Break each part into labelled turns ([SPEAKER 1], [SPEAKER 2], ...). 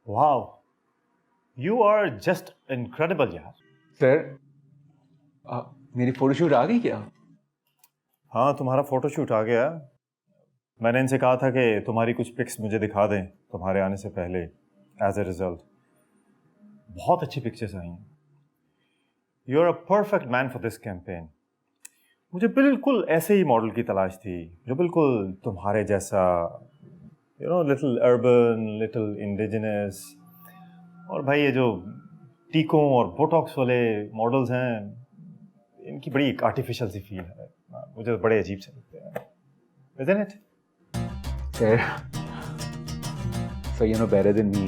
[SPEAKER 1] Wow, you are just incredible यार।
[SPEAKER 2] Sir मेरी photoshoot आ गई क्या?
[SPEAKER 1] हाँ, तुम्हारा फोटोशूट आ गया। मैंने इनसे कहा था कि तुम्हारी कुछ पिक्स मुझे दिखा दें तुम्हारे आने से पहले। एज ए रिजल्ट बहुत अच्छी पिक्चर्स आई हैं। You are a perfect man for this campaign. मुझे बिल्कुल ऐसे ही मॉडल की तलाश थी जो बिल्कुल तुम्हारे जैसा, लिटिल अर्बन, लिटिल इंडिजिनस। और भाई ये जो टीकों और बोटॉक्स वाले मॉडल्स हैं, इनकी बड़ी एक आर्टिफिशियल सी फील है, मुझे तो बड़े अजीब से लगते हैं। Isn't it?
[SPEAKER 2] Sir so you know better than me.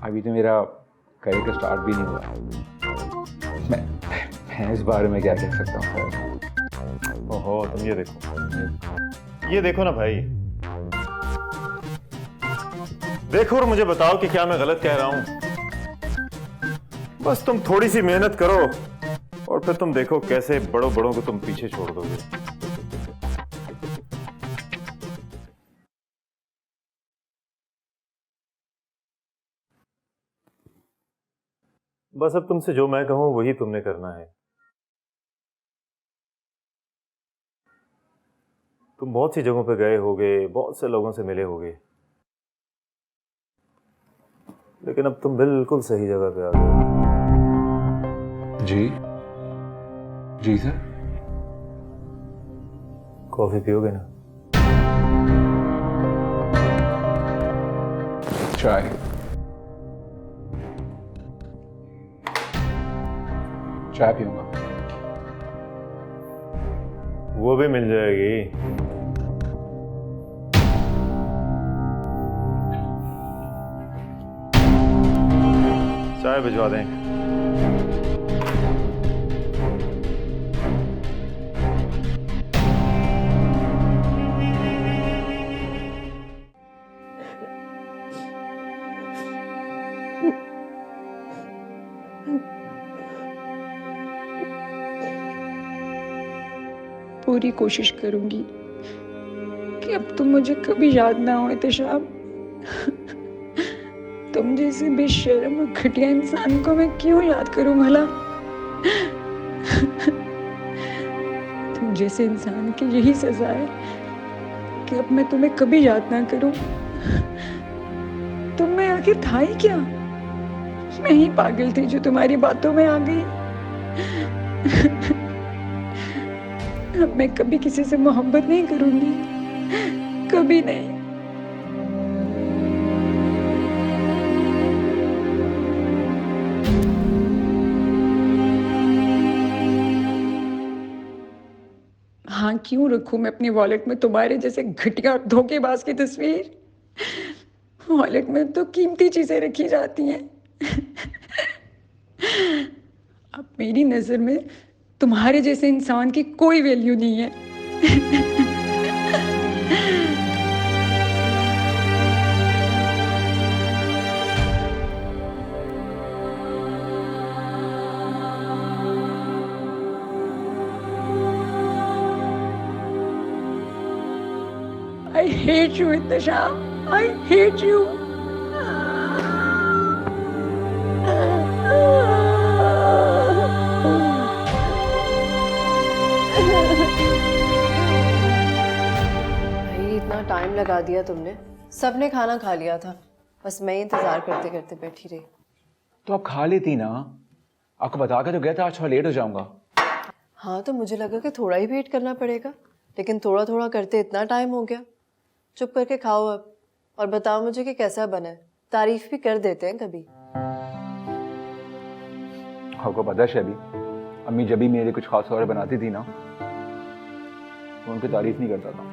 [SPEAKER 2] अभी तो मेरा करियर का स्टार्ट भी नहीं हुआ। मैं इस बारे में क्या कह सकता हूँ सर?
[SPEAKER 1] ओहो, तुम ये देखो ना भाई, देखो और मुझे बताओ कि क्या मैं गलत कह रहा हूं। बस तुम थोड़ी सी मेहनत करो और फिर तुम देखो कैसे बड़ों बड़ों को तुम पीछे छोड़ दोगे। बस अब तुमसे जो मैं कहूं वही तुमने करना है। तुम बहुत सी जगहों पे गए होगे, बहुत से लोगों से मिले होगे, लेकिन अब तुम बिल्कुल सही जगह पे आ गए।
[SPEAKER 2] जी जी सर।
[SPEAKER 1] कॉफी पियोगे ना?
[SPEAKER 2] चाय। चाय पीऊंगा।
[SPEAKER 1] वो भी मिल जाएगी। चाय भिजवा दें।
[SPEAKER 3] पूरी कोशिश करूंगी कि अब तुम मुझे कभी याद ना हो एहतशाम। तुम जैसे बेशर्म और घटिया इंसान को मैं क्यों याद करूं भला? तुम जैसे इंसान की यही सजा है कि अब मैं तुम्हें कभी याद ना करूं। तुम में आखिर था ही क्या? मैं ही पागल थी जो तुम्हारी बातों में आ गई। अब मैं कभी किसी से मोहब्बत नहीं करूंगी, कभी नहीं। हाँ, क्यों रखूं मैं अपनी वॉलेट में तुम्हारे जैसे घटिया धोखेबाज की तस्वीर? वॉलेट में तो कीमती चीजें रखी जाती हैं। अब मेरी नजर में तुम्हारे जैसे इंसान की कोई वैल्यू नहीं है। I hate you, Intisham. I hate you.
[SPEAKER 4] भाई इतना टाइम लगा दिया तुमने। सबने खाना खा लिया था, बस मैं ही इंतजार करते करते बैठी रही।
[SPEAKER 2] तो आप खा लेती ना, आपको बता के तो गया था आज थोड़ा लेट हो जाऊंगा।
[SPEAKER 4] हाँ, तो मुझे लगा कि थोड़ा ही वेट करना पड़ेगा, लेकिन थोड़ा थोड़ा करते इतना टाइम हो गया। चुप करके खाओ अब और बताओ मुझे कि कैसा बना है। तारीफ भी कर देते हैं कभी।
[SPEAKER 2] आपको पता है शबी, अम्मी जब भी मेरे कुछ खास और बनाती थी ना, तो उनकी तारीफ नहीं करता था।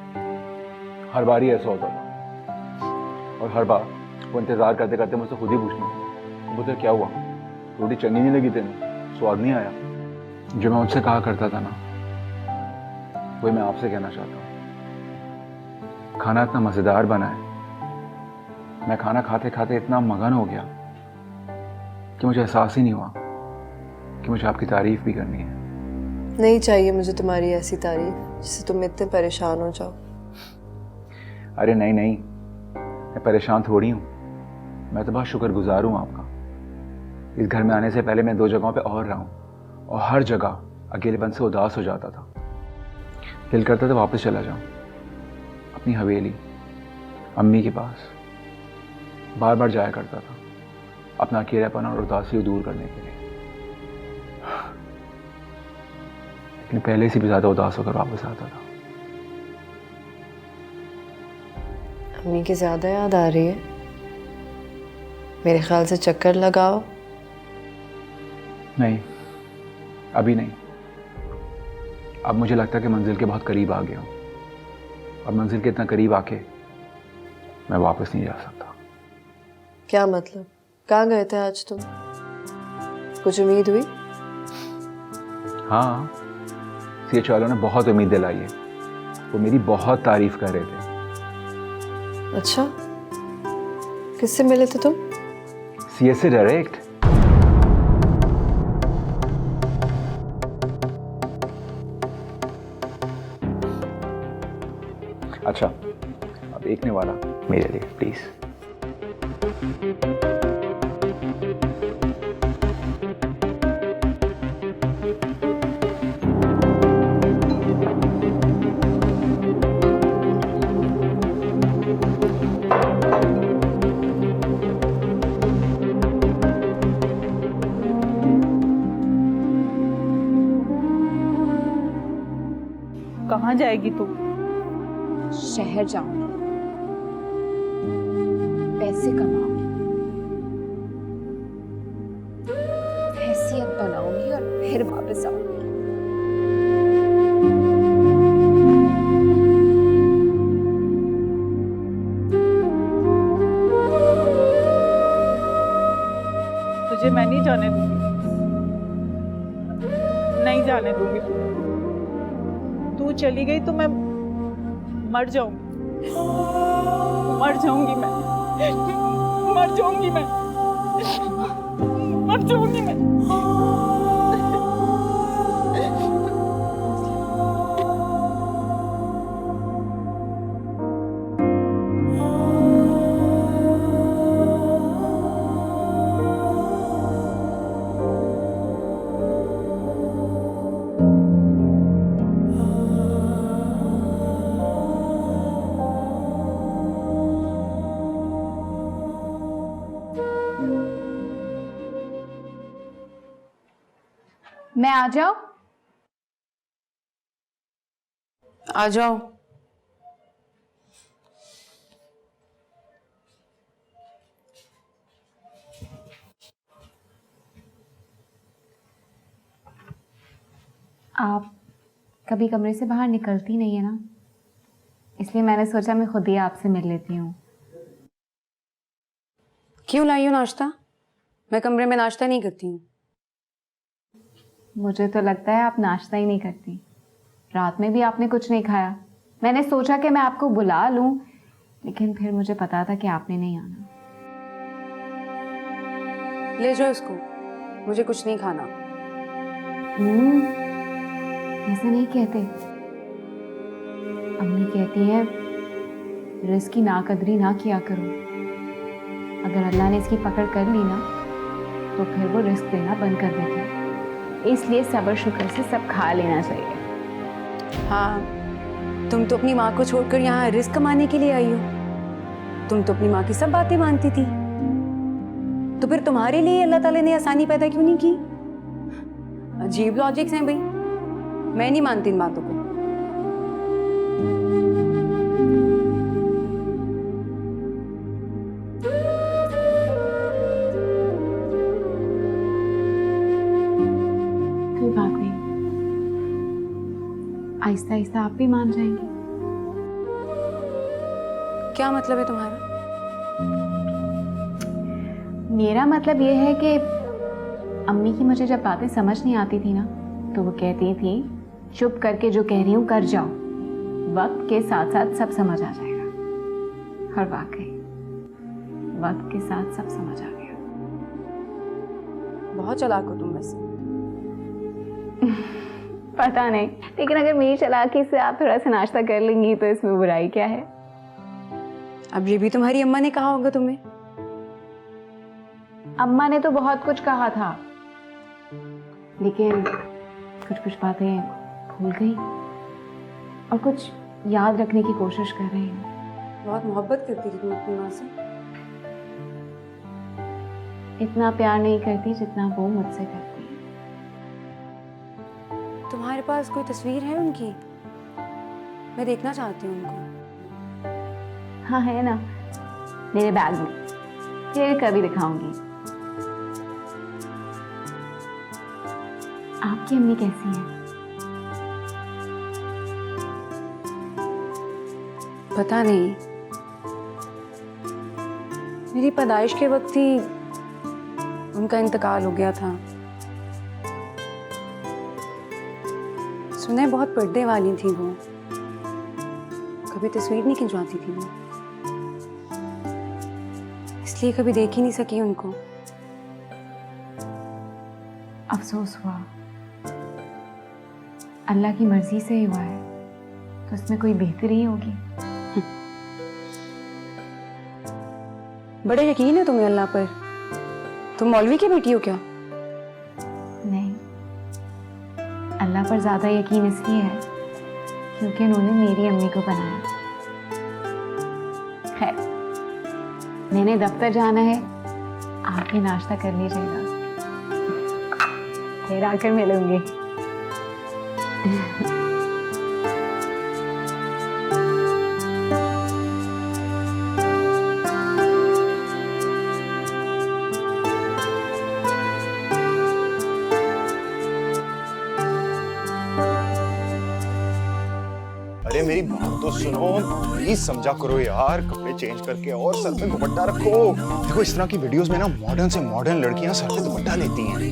[SPEAKER 2] हर बार ही ऐसा होता था और हर बार वो इंतजार करते करते मुझसे खुद ही पूछती, वो तो क्या हुआ, रोटी चंगी नहीं लगी तेन, स्वाद नहीं आया? जो मैं उनसे कहा करता था ना, वही मैं आपसे कहना चाहता हूँ। खाना इतना मज़ेदार बना है, मैं खाना खाते खाते इतना मगन हो गया कि मुझे एहसास ही नहीं हुआ कि मुझे आपकी तारीफ भी करनी है।
[SPEAKER 4] नहीं चाहिए मुझे तुम्हारी ऐसी तारीफ जिससे तुम इतने परेशान हो जाओ।
[SPEAKER 2] अरे नहीं नहीं, मैं परेशान थोड़ी हूँ, मैं तो बहुत शुक्रगुजार हूँ आपका। इस घर में आने से पहले मैं 2 जगहों पे और रहा हूँ और हर जगह अकेलेपन से उदास हो जाता था। दिल करता था वापस चला जाऊँ अपनी हवेली, अम्मी के पास। बार बार जाया करता था अपना अकेलापन और उदासी दूर करने के लिए, लेकिन पहले से भी ज़्यादा उदास होकर वापस आता था।
[SPEAKER 4] अम्मी की ज़्यादा याद आ रही है। मेरे ख्याल से चक्कर लगाओ।
[SPEAKER 2] नहीं, अभी नहीं। अब मुझे लगता है कि मंजिल के बहुत करीब आ गया हूँ, और मंजिल के इतना करीब आके मैं वापस नहीं जा सकता।
[SPEAKER 4] क्या मतलब? कहाँ गए थे आज तुम? कुछ उम्मीद हुई?
[SPEAKER 2] हाँ, CH वालों ने बहुत उम्मीद दिलाई है। वो मेरी बहुत तारीफ कर रहे थे।
[SPEAKER 4] अच्छा, किससे मिले थे तुम?
[SPEAKER 2] CS से डायरेक्ट। अच्छा, अब एक ने वाला मेरे लिए प्लीज।
[SPEAKER 5] कहाँ जाएगी तू?
[SPEAKER 3] शहर जाऊंगी, पैसे कमाऊंगी, हैसियत बनाऊंगी और फिर वापस आऊंगी।
[SPEAKER 5] तुझे मैं नहीं जाने दूंगी, नहीं जाने दूंगी। तू चली गई तो मैं मर जाऊंगी, मर जाऊंगी मैं, मर जाऊंगी मैं, मर जाऊंगी मैं।
[SPEAKER 6] मैं आ जाऊं?
[SPEAKER 3] आ जाओ।
[SPEAKER 6] आप कभी कमरे से बाहर निकलती नहीं है ना, इसलिए मैंने सोचा मैं खुद ही आपसे मिल लेती हूँ।
[SPEAKER 3] क्यों लाई हो नाश्ता? मैं कमरे में नाश्ता नहीं करती हूँ।
[SPEAKER 6] मुझे तो लगता है आप नाश्ता ही नहीं करती। रात में भी आपने कुछ नहीं खाया। मैंने सोचा कि मैं आपको बुला लूं, लेकिन फिर मुझे पता था कि आपने नहीं आना।
[SPEAKER 3] ले जाओ इसको, मुझे कुछ नहीं खाना।
[SPEAKER 6] ऐसा नहीं कहते। अम्मी कहती है रिस्क की नाकदरी ना किया करो। अगर अल्लाह ने इसकी पकड़ कर ली ना, तो फिर वो रिस्क देना बंद कर देती है। इसलिए सब्र शुक्र से सब खा लेना चाहिए।
[SPEAKER 3] हाँ, तुम तो अपनी माँ को छोड़कर यहाँ रिस्क कमाने के लिए आई हो। तुम तो अपनी माँ की सब बातें मानती थी, तो फिर तुम्हारे लिए अल्लाह ताला ने आसानी पैदा क्यों नहीं की? अजीब लॉजिक्स हैं भाई, मैं नहीं मानती इन बातों को।
[SPEAKER 6] कोई बात नहीं, आहिस्ता आहिस्ता आप भी मान जाएंगे।
[SPEAKER 3] क्या मतलब है तुम्हारा?
[SPEAKER 6] मेरा मतलब ये है कि अम्मी की मुझे जब बातें समझ नहीं आती थी ना, तो वो कहती थी चुप करके जो कह रही हूँ कर जाओ, वक्त के साथ साथ सब समझ आ जाएगा। और वाकई वक्त के साथ सब समझ आ गया।
[SPEAKER 3] बहुत चालाक हो तुम वैसे।
[SPEAKER 6] पता नहीं, लेकिन अगर मेरी चालाकी से आप थोड़ा सा नाश्ता कर लेंगी तो इसमें बुराई क्या है?
[SPEAKER 3] अब ये भी तुम्हारी अम्मा ने कहा होगा तुम्हें।
[SPEAKER 6] अम्मा ने तो बहुत कुछ कहा था, लेकिन कुछ कुछ बातें भूल गई और कुछ याद रखने की कोशिश कर रही हूँ।
[SPEAKER 3] बहुत मोहब्बत करती थी तुम अपनी माँ से।
[SPEAKER 6] इतना प्यार नहीं करती जितना वो मुझसे करती है।
[SPEAKER 3] तुम्हारे पास कोई तस्वीर है उनकी? मैं देखना चाहती हूँ उनको।
[SPEAKER 6] हाँ है ना, मेरे बैग में, फिर कभी दिखाऊंगी। आपकी अम्मी कैसी है?
[SPEAKER 3] पता नहीं, मेरी पैदाइश के वक्त ही उनका इंतकाल हो गया था। सुने बहुत पर्दे वाली थी वो, कभी तस्वीर नहीं खिंचवाती थी वो, इसलिए कभी देख ही नहीं सकी उनको।
[SPEAKER 6] अफसोस हुआ, अल्लाह की मर्जी से ही हुआ है, तो उसमें कोई बेहतरी ही होगी।
[SPEAKER 3] बड़े यकीन है तुम्हें अल्लाह पर। तुम मौलवी की बेटी हो क्या?
[SPEAKER 6] नहीं, अल्लाह पर ज्यादा यकीन इसलिए है क्योंकि उन्होंने मेरी अम्मी को बनाया। खैर, मैंने दफ्तर जाना है, आके नाश्ता कर लीजिएगा, फिर आकर मिलूंगी।
[SPEAKER 7] अरे मेरी बात तो सुनो, प्लीज समझा करो यार, कपड़े चेंज करके और सर पे दुपट्टा रखो। देखो इस तरह की वीडियोस में ना मॉडर्न से मॉडर्न लड़कियां सर पे दुपट्टा लेती हैं।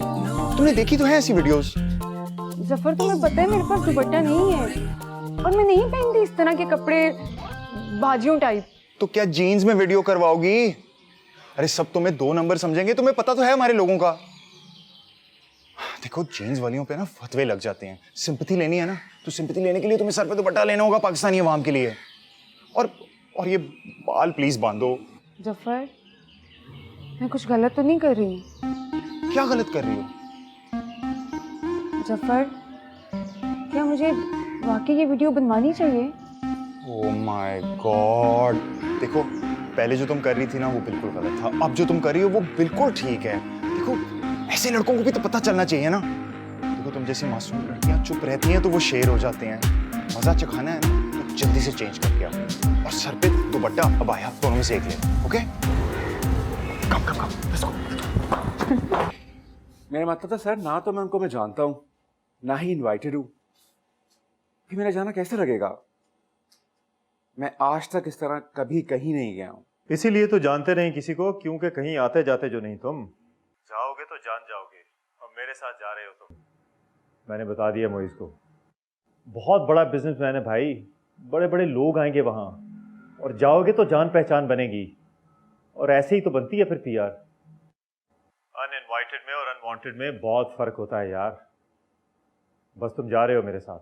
[SPEAKER 7] तुमने देखी तो है ऐसी वीडियोस?
[SPEAKER 3] जफर तुम्हें पता है मेरे पास दुपट्टा नहीं है और मैं नहीं पहनती इस तरह के कपड़े बाजियों टाइप।
[SPEAKER 7] तो क्या जीन्स में वीडियो करवाओगी? अरे सब तुम्हें 2 नंबर समझेंगे, तुम्हें पता तो है हमारे लोगों का। देखो जीन्स वालियों पे ना फतवे लग जाते हैं। सिंपैथी लेनी है ना, तो सिंपैथी लेने के लिए तुम्हें सर पे दुपट्टा लेना होगा पाकिस्तानी अवाम के लिए। और ये बाल प्लीज बांधो।
[SPEAKER 3] जफर, मैं कुछ गलत तो नहीं कर रही हूँ?
[SPEAKER 7] क्या गलत कर रही हो?
[SPEAKER 3] जफर, क्या मुझे वाकई ये वीडियो बनवानी चाहिए?
[SPEAKER 7] ओह माय गॉड, देखो पहले जो तुम कर रही थी ना वो बिल्कुल गलत था, अब जो तुम कर रही हो वो बिल्कुल ठीक है। देखो ऐसे लड़कों को भी तो पता चलना चाहिए ना। देखो तुम जैसी मासूम लड़कियां चुप रहती हैं तो वो शेर हो जाते हैं। मजा चखाना है ना तो जल्दी से चेंज करके आओ और सर पे दुपट्टा अबाया दोनों में से एक ले, okay? Come come come, let's go.
[SPEAKER 2] मेरा मतलब था सर, ना तो मैं उनको मैं जानता हूँ, ना ही इनवाइटेड हूँ, फिर मेरा जाना कैसे लगेगा? मैं आज तक इस तरह कभी कहीं नहीं गया हूँ।
[SPEAKER 1] इसीलिए तो जानते नहीं किसी को, क्योंकि कहीं आते जाते जो नहीं तुम। जाओगे तो जान जाओगे, और मेरे साथ जा रहे हो तुम। मैंने बता दिया मोइज को, बहुत बड़ा बिजनेसमैन है भाई, बड़े बड़े लोग आएंगे वहाँ, और जाओगे तो जान पहचान बनेगी, और ऐसे ही तो बनती है फिर पीआर। अनइनवाइटेड में और अनवांटेड में बहुत फर्क होता है यार। बस तुम जा रहे हो मेरे साथ।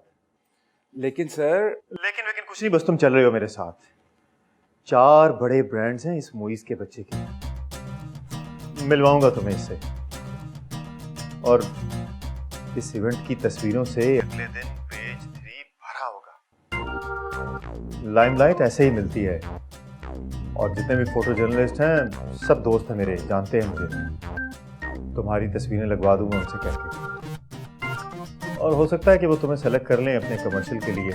[SPEAKER 2] लेकिन सर,
[SPEAKER 1] लेकिन कुछ नहीं, बस तुम चल रहे हो मेरे साथ। 4 बड़े ब्रांड्स हैं इस मोइज के बच्चे के, मिलवाऊंगा तुम्हें इससे, और इस इवेंट की तस्वीरों से अगले दिन पेज 3 भरा होगा। लाइमलाइट ऐसे ही मिलती है, और जितने भी फोटो जर्नलिस्ट हैं सब दोस्त हैं मेरे, जानते हैं मुझे। तुम्हारी तस्वीरें लगवा दूंगा उनसे कह के, और हो सकता है कि वो तुम्हें सेलेक्ट कर लें अपने कमर्शियल के लिए।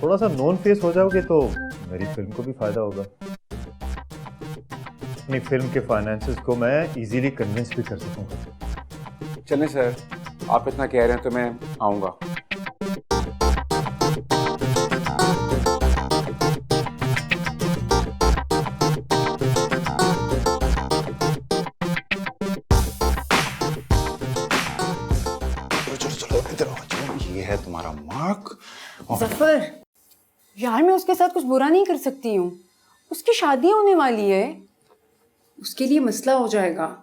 [SPEAKER 1] थोड़ा सा नॉन फेस हो जाओगे तो मेरी फिल्म को भी फायदा होगा। अपनी फिल्म के फाइनेंसेस को मैं इजीली कन्विंस भी कर सकूंगा।
[SPEAKER 2] चलें सर, आप इतना कह रहे हैं तो मैं आऊँगा।
[SPEAKER 7] चलो इधर आओ, ये है तुम्हारा मार्क।
[SPEAKER 3] जफर, यार मैं उसके साथ कुछ बुरा नहीं कर सकती हूँ, उसकी शादी होने वाली है, उसके लिए मसला हो जाएगा।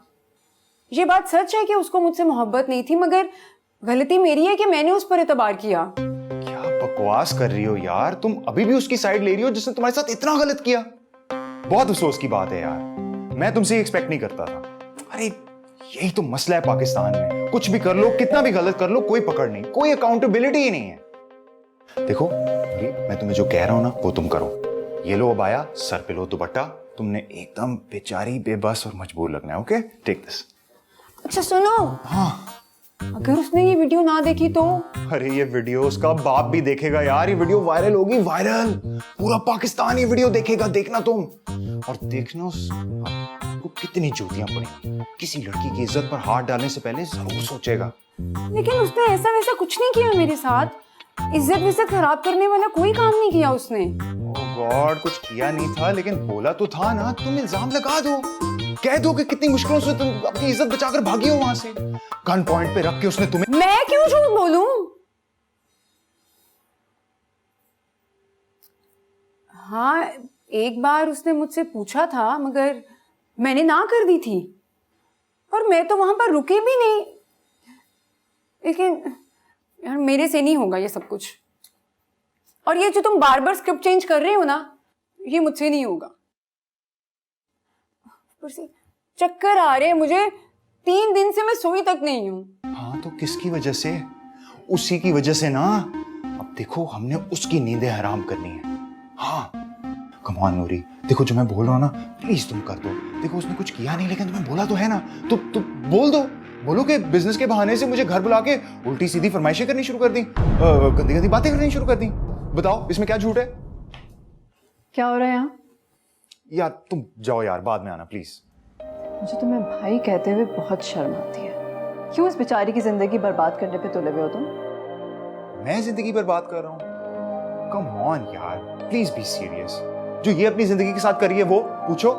[SPEAKER 3] ये बात सच है कि उसको मुझसे मोहब्बत नहीं थी, मगर गलती मेरी है कि मैंने उस पर एतबार किया।
[SPEAKER 7] क्या बकवास कर रही हो यार, तुम अभी भी उसकी साइड ले रही हो जिसने तुम्हारे साथ इतना गलत किया। बहुत अफसोस की बात है यार, मैं तुमसे एक्सपेक्ट नहीं करता था। अरे यही तो मसला है पाकिस्तान में, कुछ भी कर लो, कितना भी गलत कर लो, कोई पकड़ नहीं, कोई अकाउंटेबिलिटी ही नहीं है। देखो मैं तुम्हें जो कह रहा हूं ना वो तुम करो। ये लो अबाया, सर पे लो दुपट्टा, तुमने एकदम बेचारी, बेबस और मजबूर लगना है। Okay, take this.
[SPEAKER 3] अच्छा सुनो,
[SPEAKER 7] हाँ,
[SPEAKER 3] अगर उसने ये वीडियो ना देखी तो?
[SPEAKER 7] अरे ये वीडियो उसका बाप भी देखेगा यार, ये वीडियो वायरल होगी, वायरल, पूरा पाकिस्तान ये वीडियो देखेगा, देखना तुम। और देखना उसको कितनी जूतियां पड़ी, किसी लड़की की इज्जत पर हाथ डालने से पहले जरूर सोचेगा।
[SPEAKER 3] लेकिन उसने ऐसा वैसा कुछ नहीं किया मेरे साथ, इज्जत विज्जत खराब करने वाला कोई काम नहीं किया उसने।
[SPEAKER 7] ओह गॉड, कुछ किया नहीं था लेकिन बोला तो था ना। तुम इल्जाम लगा दो, कह दो कि कितनी मुश्किलों से तुम अपनी इज्जत बचाकर भागी हो वहां से। गन पॉइंट पे रख के उसने तुम्हें।
[SPEAKER 3] मैं क्यों झूठ बोलूं? हाँ, एक बार उसने मुझसे पूछा था मगर मैंने ना कर दी थी, और मैं तो वहां पर रुकी भी नहीं। लेकिन यार मेरे से नहीं होगा ये सब कुछ, और ये जो तुम बार बार स्क्रिप्ट चेंज कर रहे हो ना, ये मुझसे नहीं होगा। ऊपर से चक्कर आ रहे हैं मुझे, 3 दिन से मैं सोई तक नहीं हूं।
[SPEAKER 7] हाँ तो किसकी वजह से? उसी की वजह से ना। अब देखो हमने उसकी नींदें हराम करनी है। हाँ कम ऑन नूरी, देखो जो मैं बोल रहा हूँ ना, प्लीज तुम कर दो। देखो उसने कुछ किया नहीं लेकिन तुम्हें बोला तो है ना, तो बोल दो। बोलो कि बिजनेस के बहाने से मुझे घर बुला के उल्टी सीधी फरमाइशें करनी शुरू कर दी, गंदी गंदी बातें करनी शुरू कर दी। बताओ इसमें क्या झूठ है?
[SPEAKER 4] क्या हो रहा है यहाँ?
[SPEAKER 7] यार तुम जाओ यार, बाद में आना प्लीज।
[SPEAKER 4] मुझे तुम्हें भाई कहते हुए बहुत शर्म आती है। क्यों इस बेचारी की जिंदगी बर्बाद करने पे तुले हुए हो तुम?
[SPEAKER 7] मैं जिंदगी बर्बाद कर रहा हूँ? कम ऑन यार, प्लीज बी सीरियस। जो ये अपनी जिंदगी के साथ करी है वो पूछो।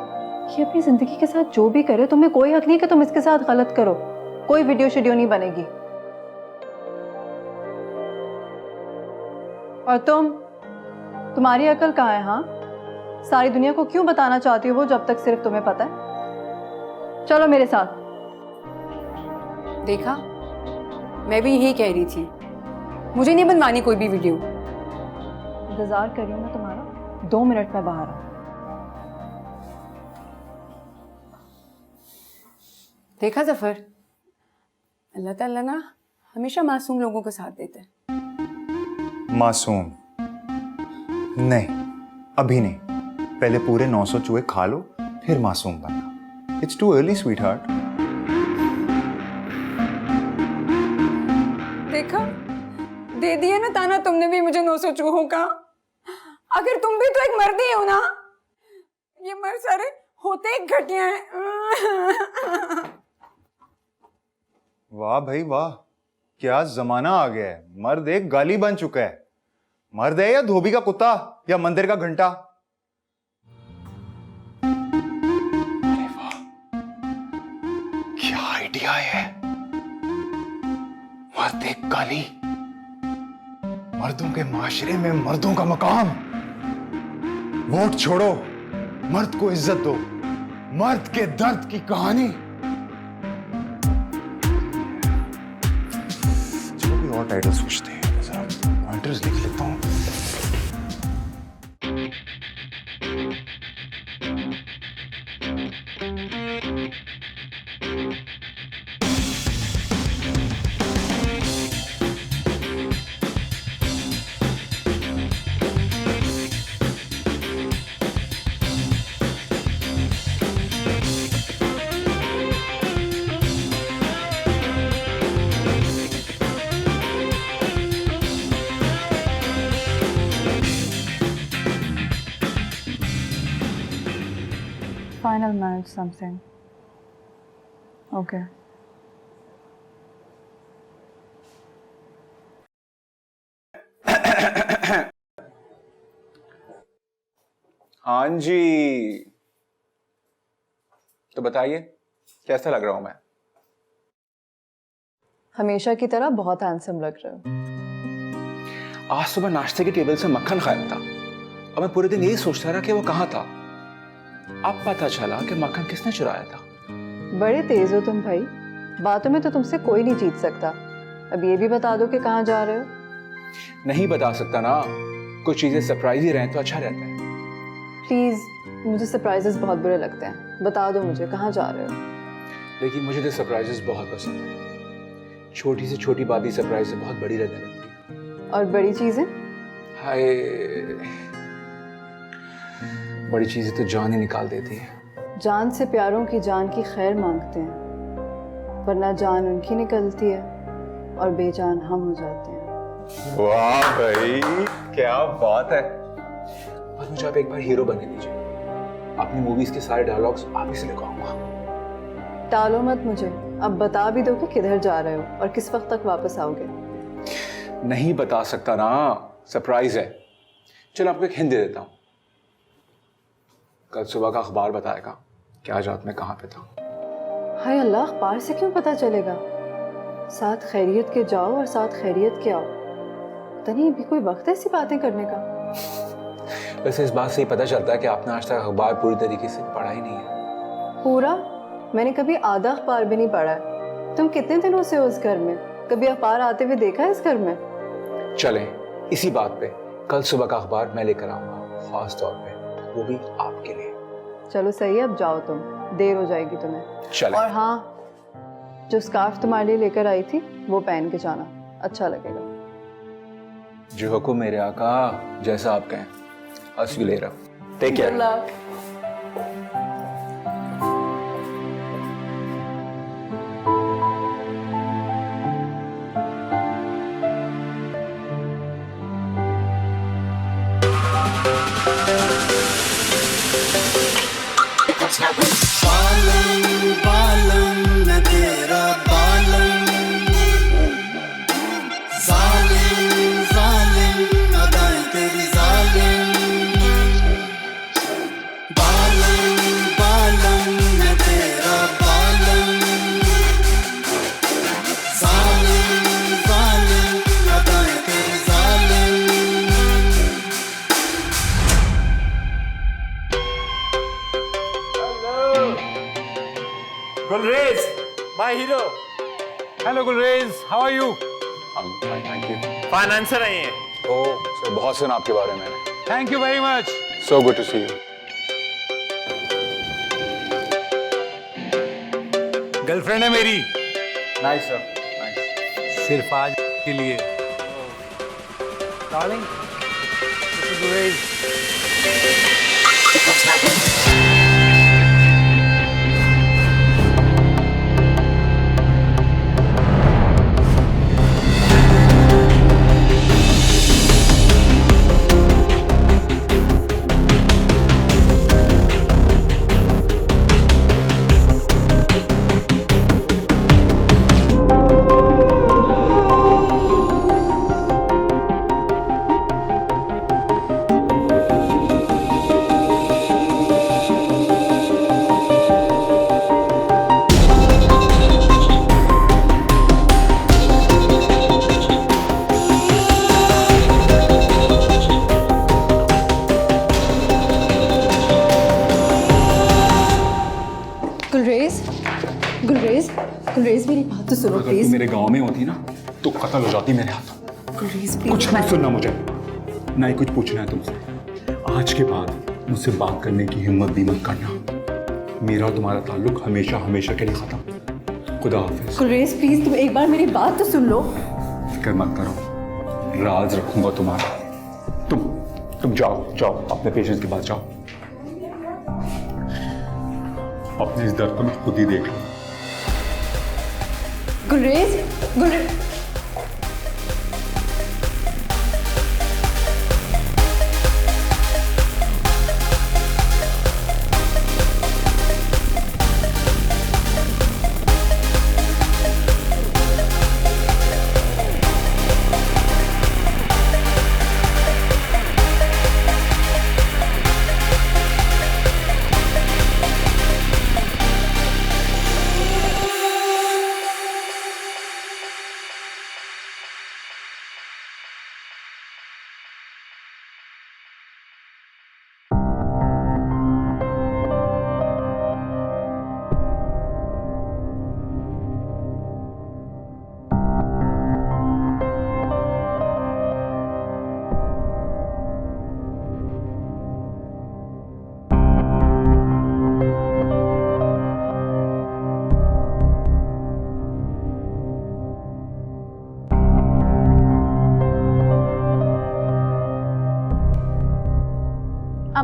[SPEAKER 4] ये अपनी जिंदगी के साथ जो भी करे, तुम्हें कोई हक नहीं कि तुम इसके साथ गलत करो। कोई वीडियो शीडियो नहीं बनेगी। और तुम्हारी अकल कहाँ है? हाँ, सारी दुनिया को क्यों बताना चाहती हो वो, जब तक सिर्फ तुम्हें पता है? चलो मेरे साथ।
[SPEAKER 3] देखा, मैं भी यही कह रही थी, मुझे नहीं बनवानी कोई भी वीडियो।
[SPEAKER 4] इंतजार कर रही हूँ मैं तुम्हारा, 2 मिनट में बाहर आऊँ।
[SPEAKER 3] देखा जफर, अल्लाह ताला ना हमेशा मासूम लोगों का साथ देता है।
[SPEAKER 7] मासूम नहीं, अभी नहीं, पहले पूरे 900 चूहे खा लो फिर मासूम बनना। It's too early sweet heart.
[SPEAKER 3] देखा, दे दिया ना ताना तुमने भी मुझे 900 चूहों का। अगर तुम भी तो एक मर्द ही हो ना, ये मर्द सारे होते एक घटिया हैं।
[SPEAKER 7] वाह भाई वाह, क्या जमाना आ गया है। मर्द एक गाली बन चुका है। मर्द है या धोबी का कुत्ता या मंदिर का घंटा। अरे वाह, क्या आइडिया है। मर्द एक गाली, मर्दों के माशरे में मर्दों का मकाम। वोट छोड़ो, मर्द को इज्जत दो, मर्द के दर्द की कहानी। चलो कोई और टाइटल सोचते हैं, जरा पॉइंटर्स लिख लेता हूं।
[SPEAKER 4] Final manage something. Okay.
[SPEAKER 2] हाँ जी, तो बताइए कैसा लग रहा हूं मैं?
[SPEAKER 4] हमेशा की तरह बहुत हैंडसम लग रहे हो।
[SPEAKER 2] आज सुबह नाश्ते की टेबल से मक्खन खाया था और मैं पूरे दिन यही सोचता रहा कि वो कहाँ था। अब पता चला कि मक्खन किसने चुराया था।
[SPEAKER 4] बड़े तेज हो तुम भाई, बातों में तो तुमसे कोई नहीं जीत सकता। अब ये भी बता दो कि कहाँ जा रहे हो।
[SPEAKER 2] नहीं बता सकता ना, कुछ चीजें सरप्राइज ही रहें तो अच्छा रहता है।
[SPEAKER 4] प्लीज मुझे सरप्राइजेस बहुत बुरे लगते हैं। बता दो मुझे कहाँ जा रहे हो।
[SPEAKER 2] लेकिन मुझे तो सरप्राइजेस बहुत पसंद है। छोटी से छोटी बात ही सरप्राइज से बहुत बड़ी लगने लगती है।
[SPEAKER 4] और बड़ी चीजें?
[SPEAKER 2] हाय, बड़ी चीजें तो जान ही निकाल देती है।
[SPEAKER 4] जान से प्यारों की जान की खैर मांगते हैं, वरना जान उनकी निकलती है और बेजान हम हो जाते हैं।
[SPEAKER 2] वाह भाई, क्या बात है। बस मुझे आप एक बार हीरो बनने दीजिए। अपनी मूवीज के सारे डायलॉग्स आप ही से लिखवाऊंगा।
[SPEAKER 4] टालो मत मुझे, अब बता भी दो कि किधर जा रहे हो और किस वक्त तक वापस आओगे।
[SPEAKER 2] नहीं बता सकता ना, सरप्राइज है। चलो आपको एक हिंट दे देता हूँ। कल सुबह का अखबार बताएगा कि आज रात में कहाँ पे था।
[SPEAKER 4] हाय अल्लाह, अखबार से क्यों पता चलेगा? साथ खैरियत के जाओ और साथ खैरियत के आओ। पता नहीं अभी कोई वक्त है ऐसी बातें करने का।
[SPEAKER 2] वैसे इस बात से ही पता चलता है कि आपने आज तक अखबार पूरी तरीके से पढ़ा ही नहीं है।
[SPEAKER 4] पूरा? मैंने कभी आधा अखबार भी नहीं पढ़ा है। तुम कितने दिनों से हो इस घर में? कभी अखबार आते हुए देखा है इस घर में?
[SPEAKER 2] चलें, इसी बात पे कल सुबह का अखबार मैं लेकर आऊंगा, खास तौर पे, वो भी आपके लिए।
[SPEAKER 4] चलो सही है, अब जाओ तुम, देर हो जाएगी तुम्हें।
[SPEAKER 2] चलें।
[SPEAKER 4] और हाँ, जो स्कार्फ तुम्हारे लिए लेकर आई थी वो पहन के जाना, अच्छा लगेगा।
[SPEAKER 2] जो हुक्म मेरे आका, जैसा आप कहें। I'll see you later. Take care.
[SPEAKER 4] Good luck.
[SPEAKER 8] Gulrez, my hero.
[SPEAKER 2] Hello Gulrez, how are you? I'm fine, thank you.
[SPEAKER 8] Financer है ये।
[SPEAKER 2] Oh, sir, बहुत सुना आपके बारे में।
[SPEAKER 9] Thank you very much.
[SPEAKER 2] So good to see you.
[SPEAKER 9] Girlfriend है मेरी,
[SPEAKER 2] Nice sir, nice.
[SPEAKER 9] सिर्फ आज के लिए। Darling, this is Gulrez.
[SPEAKER 4] Gulrez मेरी बात तो सुनो
[SPEAKER 2] अगर तू
[SPEAKER 4] प्लीज।
[SPEAKER 2] मेरे गांव में होती ना तो कत्ल हो जाती मेरे हाथों।
[SPEAKER 4] गुलरेज
[SPEAKER 2] कुछ नहीं सुनना मुझे, ना ही कुछ पूछना है तुमसे। आज के बाद मुझसे बात करने की हिम्मत भी मत करना। मेरा और तुम्हारा ताल्लुक हमेशा हमेशा के लिए खत्म। खुदा हाफिज।
[SPEAKER 4] गुलरेज प्लीज तुम एक बार मेरी बात तो सुन लो।
[SPEAKER 2] फिक्र मत करो, राज रखूंगा तुम्हारा। तुम जाओ जाओ, अपने पेशेंट्स के पास जाओ। अपने इस दर्द को मैं खुद ही देख लूँ।
[SPEAKER 4] गुलरेज, गुलरेज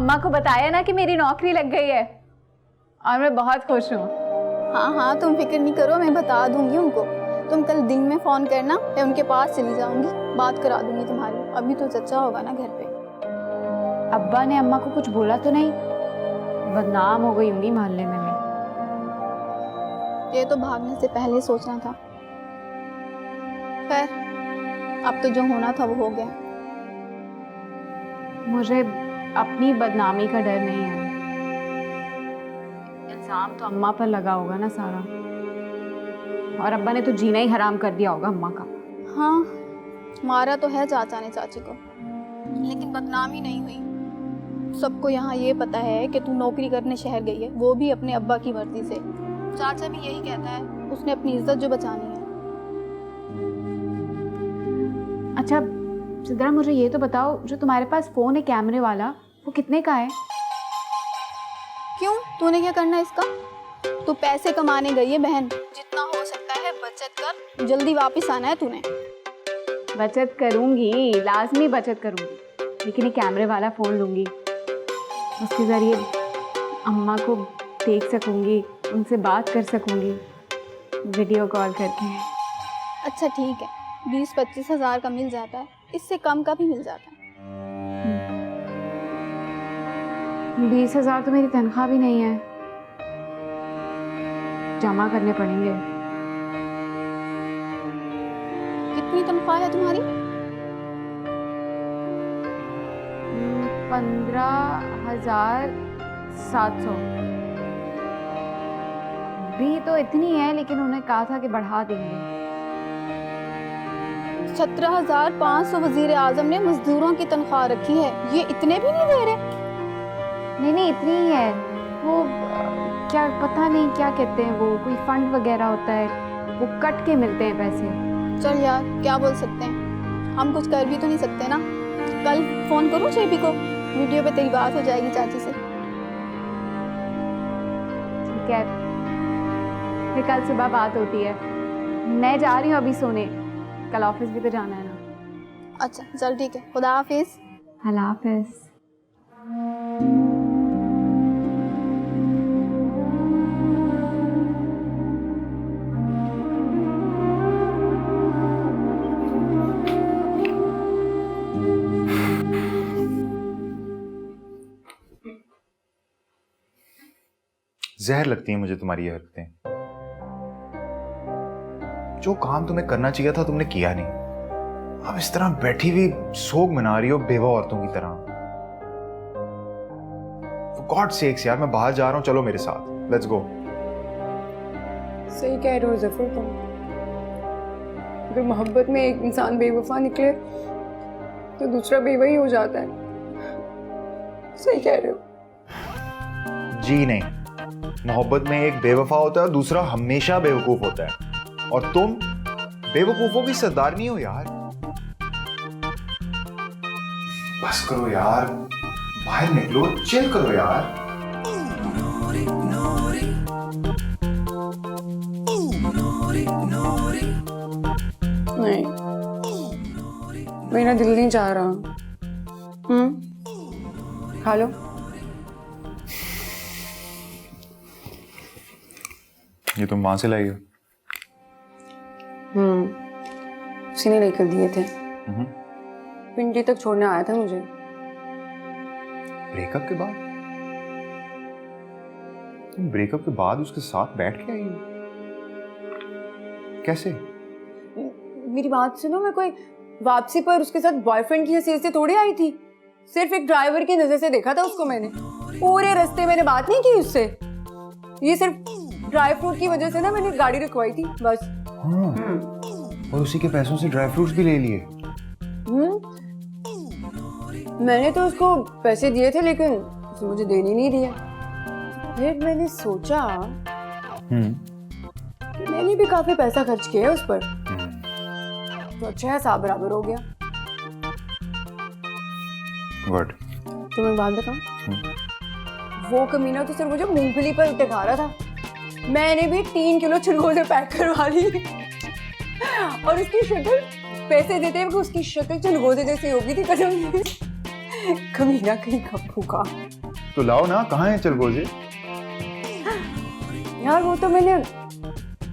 [SPEAKER 6] अम्मा को बताया ना कि मेरी नौकरी लग गई है और मैं बहुत खुश हूँ।
[SPEAKER 10] हाँ हाँ, तुम फिक्र नहीं करो, मैं बता दूंगी उनको। तुम कल दिन में फ़ोन करना, मैं उनके पास चली जाऊंगी, बात करा दूंगी तुम्हारी। अभी तो चचा होगा ना घर पे।
[SPEAKER 6] अब्बा ने अम्मा को कुछ बोला तो नहीं? बदनाम हो गई होंगी मोहल्ले में मैं।
[SPEAKER 10] ये तो भागने से पहले सोचना था। खैर, अब तो जो होना था वो हो गया।
[SPEAKER 6] मुझे अपनी बदनामी का डर नहीं है। इल्जाम तो अम्मा पर लगा होगा ना सारा, और अब्बा ने तो जीना ही हराम कर दिया होगा अम्मा का।
[SPEAKER 10] हाँ, मारा तो है चाचा ने चाची को, लेकिन बदनामी नहीं हुई। सबको यहाँ ये पता है कि तू नौकरी करने शहर गई है, वो भी अपने अब्बा की मर्जी से। चाचा भी यही कहता है, उसने अपनी इज्जत जो बचानी है।
[SPEAKER 6] अच्छा सिद्रा, मुझे ये तो बताओ, जो तुम्हारे पास फोन है कैमरे वाला, वो कितने का है?
[SPEAKER 10] क्यों, तूने क्या करना है इसका? तू पैसे कमाने गई है बहन, जितना हो सकता है बचत कर, जल्दी वापस आना है तूने।
[SPEAKER 6] बचत करूंगी, लाजमी बचत करूंगी, लेकिन ये कैमरे वाला फ़ोन लूंगी। उसके ज़रिए अम्मा को देख सकूंगी, उनसे बात कर सकूंगी वीडियो कॉल करके।
[SPEAKER 10] अच्छा ठीक है, 20-25 हज़ार का मिल जाता है, इससे कम का भी मिल जाता है।
[SPEAKER 6] 20,000 तो मेरी तनख्वाह भी नहीं है, जमा करने पड़ेंगे।
[SPEAKER 10] कितनी तनख्वाह है तुम्हारी?
[SPEAKER 6] 15,700 भी तो इतनी है, लेकिन उन्होंने कहा था कि बढ़ा देंगे।
[SPEAKER 10] 17,500 वजीर आजम ने मजदूरों की तनख्वाह रखी है, ये इतने भी नहीं दे रहे?
[SPEAKER 6] नहीं इतनी ही है। वो क्या पता नहीं क्या कहते हैं, वो कोई फंड वगैरह होता है, वो कट के मिलते हैं पैसे।
[SPEAKER 10] चल यार, क्या बोल सकते हैं, हम कुछ कर भी तो नहीं सकते ना। कल फोन करूँ शेबी को, वीडियो पे तेरी बात हो जाएगी चाची से।
[SPEAKER 6] ठीक है, फिर कल सुबह बात होती है। मैं जा रही हूँ अभी सोने, कल ऑफिस भी तो जाना है ना।
[SPEAKER 10] अच्छा चल ठीक है, खुदा हाफिज।
[SPEAKER 6] अल्लाह हाफिज।
[SPEAKER 7] जहर लगती है मुझे तुम्हारी ये हरकतें। जो काम तुम्हें करना चाहिए था तुमने किया नहीं। अब इस तरह बैठी हुई सोग मना रही हो बेवा औरतों की तरह। For God's sakes यार, मैं बाहर जा रहा हूँ, चलो मेरे साथ, लेट्स गो।
[SPEAKER 3] सही कह रहे हो जफर तुम। अगर मोहब्बत में एक इंसान बेवफा निकले तो दूसरा बेवा ही हो जाता है। सही कह रहे हो।
[SPEAKER 7] जी नहीं, मोहब्बत में एक बेवफा होता है और दूसरा हमेशा बेवकूफ होता है, और तुम बेवकूफों की सरदारनी हो यार। बस करो यार, बाहर निकलो, चिल करो यार।
[SPEAKER 3] नहीं, मेरा दिल नहीं चाह रहा। खा लो।
[SPEAKER 7] ये तुम वहां से लाई हो?
[SPEAKER 3] उसी ने लेकर दिए थे। पिंडी तक छोड़ने आया था मुझे।
[SPEAKER 7] ब्रेकअप के बाद? तुम ब्रेकअप के बाद उसके साथ बैठ के आई हो? कैसे?
[SPEAKER 3] मेरी बात सुनो, मैं कोई वापसी पर उसके साथ बॉयफ्रेंड की हैसियत से थोड़ी आई थी। सिर्फ एक ड्राइवर की नजर से देखा था उसको मैंने। पूरे रास्ते मैंने बात नहीं की उससे। ये सिर्फ ड्राई फ्रूट की वजह से ना मैंने गाड़ी रुकवाई थी बस।
[SPEAKER 7] हाँ। और उसी के पैसों से ड्राई फ्रूट्स भी ले लिए।
[SPEAKER 3] मैंने तो उसको पैसे दिए थे, लेकिन उसने मुझे देने नहीं दिया। फिर मैंने सोचा कि मैंने भी काफी पैसा खर्च किया है उस पर, तो अच्छा है, हिसाब बराबर हो गया।
[SPEAKER 7] गुड।
[SPEAKER 3] तो मैं बात बताऊं, वो कमीना तो सिर्फ मुझे मूंगफली पर टिका रहा था। मैंने भी 3 किलो चिलगोजे पैक करवा ली और उसकी शक्ल पैसे देते हुए उसकी शक्ल चिलगोजे जैसी हो गई थी कसम से। कभी ना कहीं गप्पू का।
[SPEAKER 7] तो लाओ ना, कहाँ है चलगोजे?
[SPEAKER 3] यार वो तो मैंने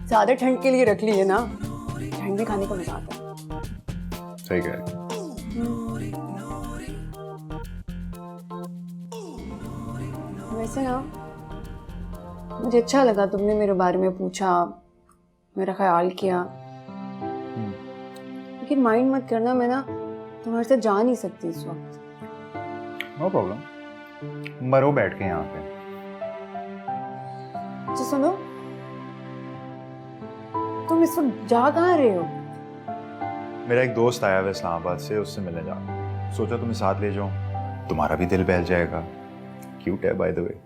[SPEAKER 3] ज्यादा ठंड के लिए रख ली है ना, ठंड में खाने का मजा आता है।
[SPEAKER 7] सही कह रही।
[SPEAKER 3] वैसे ना मुझे अच्छा लगा तुमने मेरे बारे में पूछा, मेरा ख्याल किया, लेकिन माइंड मत करना, मैं ना तुम्हारे साथ जा नहीं सकती इस वक्त।
[SPEAKER 7] नो प्रॉब्लम, मरो बैठ के यहाँ पे।
[SPEAKER 3] अच्छा सुनो, तुम इस वक्त जा कहाँ रहे हो?
[SPEAKER 7] मेरा एक दोस्त आया हुआ इस्लामाबाद से, उससे मिलने जा रहा हूं। सोचा तुम्हें साथ ले जाऊं, तुम्हारा भी दिल बहल जाएगा। क्यूट है बाय द वे।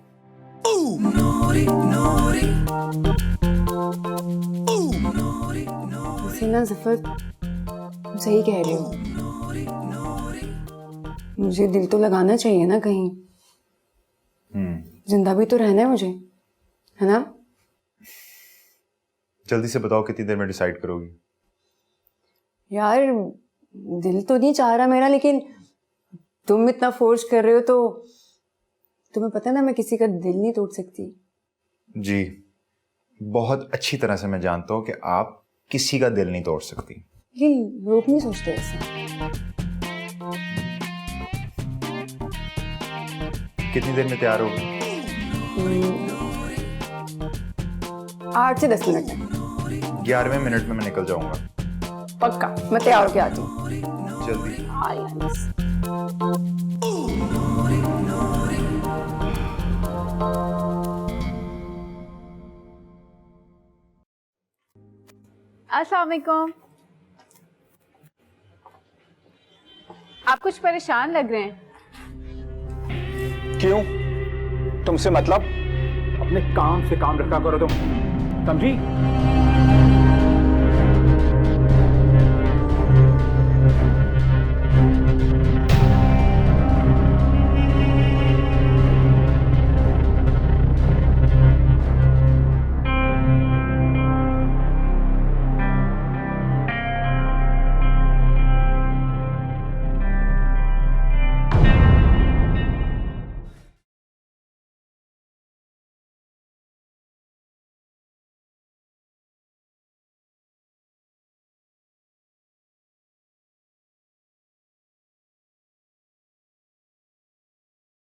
[SPEAKER 3] वैसे ना ज़फर, तुम सही कह रहे हो, मुझे दिल तो लगाना चाहिए ना कहीं, जिंदा भी तो रहना है मुझे, है ना?
[SPEAKER 7] जल्दी से बताओ कितनी देर में डिसाइड करोगी?
[SPEAKER 3] यार दिल तो नहीं चाह रहा मेरा, लेकिन तुम इतना फोर्स कर रहे हो तो तुम्हें पता है ना मैं किसी का दिल नहीं तोड़ सकती।
[SPEAKER 7] जी, बहुत अच्छी तरह से मैं जानता हूँ कि आप किसी का दिल नहीं तोड़ सकती।
[SPEAKER 3] लेकिन लोग नहीं सोचते ऐसा।
[SPEAKER 7] कितनी देर में तैयार होगी?
[SPEAKER 3] 8 से 10 मिनट में।
[SPEAKER 7] 11वें मिनट में मैं निकल जाऊंगा।
[SPEAKER 3] पक्का, मैं तैयार होके आती हूँ।
[SPEAKER 7] जल्दी।
[SPEAKER 6] अस्सलाम वालेकुम। आप कुछ परेशान लग रहे हैं।
[SPEAKER 2] क्यों? तुमसे मतलब? अपने काम से काम रखा करो तुम, समझी?